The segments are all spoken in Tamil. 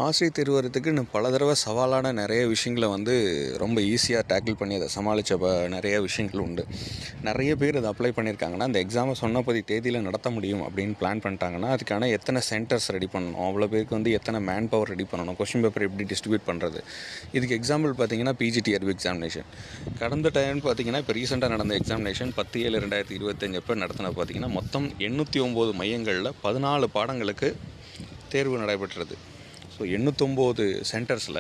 ஆசிரியர் தேர்வு வரதுக்கு நான் பல தடவை சவாலான நிறைய விஷயங்கள ரொம்ப ஈஸியாக டேக்கிள் பண்ணி அதை சமாளித்த நிறைய விஷயங்கள் உண்டு. நிறைய பேர் அதை அப்ளை பண்ணியிருக்காங்கன்னா, அந்த எக்ஸாமை சொன்னபடி தேதியில் நடத்த முடியும் அப்படின்னு பிளான் பண்ணிட்டாங்கன்னா, அதுக்கான எத்தனை சென்டர்ஸ் ரெடி பண்ணணும், அவ்வளோ பேருக்கு எத்தனை மேன் பவர் ரெடி பண்ணணும், கொஷின் பேப்பர் எப்படி டிஸ்ட்ரிபியூட் பண்ணுறது. இதுக்கு எக்ஸாம்பிள் பார்த்தீங்கன்னா பிஜிடிஆர்பி எக்ஸாமினேஷன். கடந்த டைம் பார்த்தீங்கன்னா இப்போ ரீசெண்டாக நடந்த எக்ஸாமினேஷன் 10/7/2025 அப்போ நடத்தினது பார்த்தீங்கன்னா மொத்தம் 809 மையங்களில் 14 பாடங்களுக்கு தேர்வு நடைபெற்றது. ஸோ 809 சென்டர்ஸில்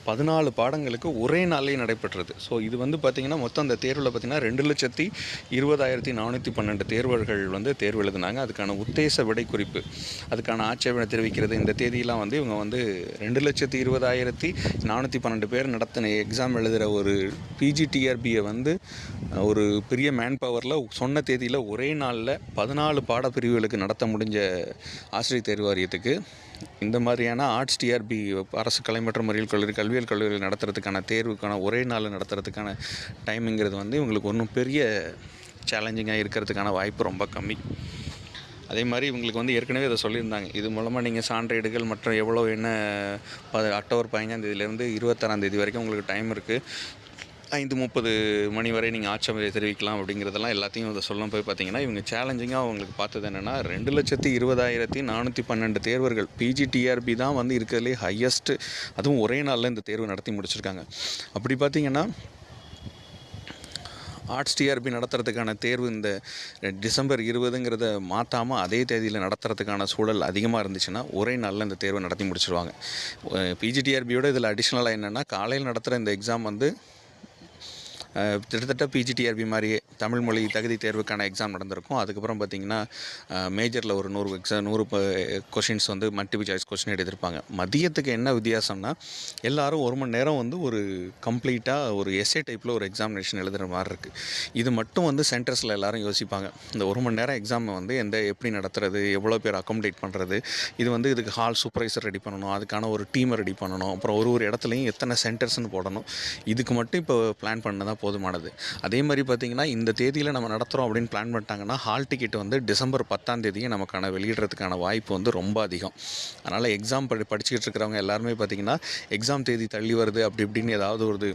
14 பாடங்களுக்கு ஒரே நாள்லேயே நடைபெற்றது. ஸோ இது பார்த்திங்கன்னா மொத்தம் அந்த தேர்வில் பார்த்திங்கன்னா 2,20,412 தேர்வர்கள் தேர்வு எழுதினாங்க. அதுக்கான உத்தேச விடை குறிப்பு, அதுக்கான ஆட்சேபனை தெரிவிக்கிறது, இந்த தேதியெல்லாம் இவங்க 2,20,412 பேர் நடத்தின எக்ஸாம் எழுதுகிற ஒரு பிஜிடிஆர்பியை ஒரு பெரிய மேன் பவரில் சொன்ன தேதியில் ஒரே நாளில் 14 பாடப்பிரிவுகளுக்கு நடத்த முடிஞ்ச ஆசிரியர் தேர்வு வாரியத்துக்கு இந்த மாதிரியான ஆர்ட்ஸ் டிஆர்பி அரசு கலை மற்றும் அறிவியல் கல்லூரி கல்வியியல் கல்லூரிகள் நடத்துறதுக்கான தேர்வுக்கான ஒரே நாளில் நடத்துறதுக்கான டைமிங்கிறது இவங்களுக்கு ஒன்றும் பெரிய சேலஞ்சிங்காக இருக்கிறதுக்கான வாய்ப்பு ரொம்ப கம்மி. அதே மாதிரி இவங்களுக்கு ஏற்கனவே அதை சொல்லியிருந்தாங்க. இது மூலமாக நீங்கள் சான்றிதழ்கள் மற்றும் எவ்வளோ என்ன அக்டோபர் 15 26 வரைக்கும் உங்களுக்கு டைம் இருக்குது, 5:30 மணி வரை நீங்கள் ஆட்சேபனை தெரிவிக்கலாம் அப்படிங்கிறதெல்லாம் எல்லாத்தையும் அதை சொல்லும் போய் பார்த்தீங்கன்னா இவங்க சேலஞ்சிங்காக அவங்களுக்கு பார்த்தது என்னென்னா 2,20,412 தேர்வர்கள் பிஜிடிஆர்பி தான் இருக்கிறதுலே ஹையஸ்ட்டு, அதுவும் ஒரே நாளில் இந்த தேர்வு நடத்தி முடிச்சிருக்காங்க. அப்படி பார்த்திங்கன்னா ஆர்ட்ஸ் டிஆர்பி நடத்துறதுக்கான தேர்வு இந்த டிசம்பர் 20ங்கிறத மாற்றாமல் அதே தேதியில் நடத்துறதுக்கான சூழல் அதிகமாக இருந்துச்சுன்னா ஒரே நாளில் இந்த தேர்வை நடத்தி முடிச்சிருவாங்க. பிஜிடிஆர்பியோட இதில் அடிஷ்னலாக என்னென்னா காலையில் நடத்துகிற இந்த எக்ஸாம் கிட்டத்தட்ட பிஜிடிஆர்பி மாதிரியே தமிழ் மொழி தகுதி தேர்வுக்கான எக்ஸாம் நடந்திருக்கும். அதுக்கப்புறம் பார்த்திங்கன்னா மேஜரில் ஒரு 100 கொஷின்ஸ் மல்டிபிள் சாய்ஸ் கொஷின் எடுத்திருப்பாங்க. மதியத்துக்கு என்ன வித்தியாசம்னா எல்லோரும் 1 மணி நேரம் ஒரு கம்ப்ளீட்டாக ஒரு எஸ்ஏ டைப்பில் ஒரு எக்ஸாமினேஷன் எழுதுகிற மாதிரி இருக்குது. இது மட்டும் சென்டர்ஸில் எல்லோரும் யோசிப்பாங்க. இந்த 1 மணி நேரம் எக்ஸாமை எப்படி நடத்துறது, எவ்வளோ பேர் அக்காமடேட் பண்ணுறது, இது இதுக்கு ஹால் சூப்பர்வைசர் ரெடி பண்ணணும், அதுக்கான ஒரு டீமை ரெடி பண்ணணும், அப்புறம் ஒரு இடத்துலையும் எத்தனை சென்டர்ஸ்னு போடணும். இதுக்கு மட்டும் இப்போ பிளான் பண்ணதான் போதுமானது. அதே மாதிரி பார்த்திங்கன்னா இந்த தேதியில் நம்ம நடத்துகிறோம் அப்படின்னு பிளான் பண்ணிட்டாங்கன்னா ஹால் டிக்கெட் டிசம்பர் 10 நமக்கான வெளியிடுறதுக்கான வாய்ப்பு ரொம்ப அதிகம். அதனால் எக்ஸாம் படிச்சுக்கிட்டு இருக்கிறவங்க எல்லாருமே பார்த்திங்கன்னா எக்ஸாம் தேதி தள்ளி வருது அப்படி இப்படின்னு ஏதாவது ஒரு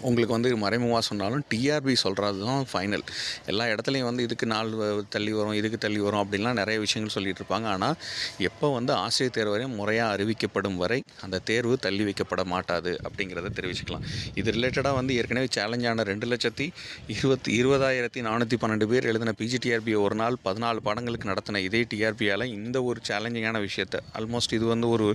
உங்களுக்கு மறைமுகமாக சொன்னாலும் டிஆர்பி சொல்கிறது தான் ஃபைனல். எல்லா இடத்துலையும் இதுக்கு நாள் தள்ளி வரும், இதுக்கு தள்ளி வரும் அப்படின்லாம் நிறைய விஷயங்கள் சொல்லிகிட்டு இருப்பாங்க. ஆனால் எப்போ ஆசிரியர் தேர்வு வரையும் முறையாக அறிவிக்கப்படும் வரை அந்த தேர்வு தள்ளி வைக்கப்பட மாட்டாது அப்படிங்கிறத தெரிவிச்சுக்கலாம். இது ரிலேட்டடாக ஏற்கனவே சேலஞ்சான 2,20,412 பேர் எழுதின பிஜிடிஆர்பி ஒரு நாள் 14 பாடங்களுக்கு நடத்தின இதே டிஆர்பியால் இந்த ஒரு சேலஞ்சிங்கான விஷயத்தை ஆல்மோஸ்ட் இது ஒரு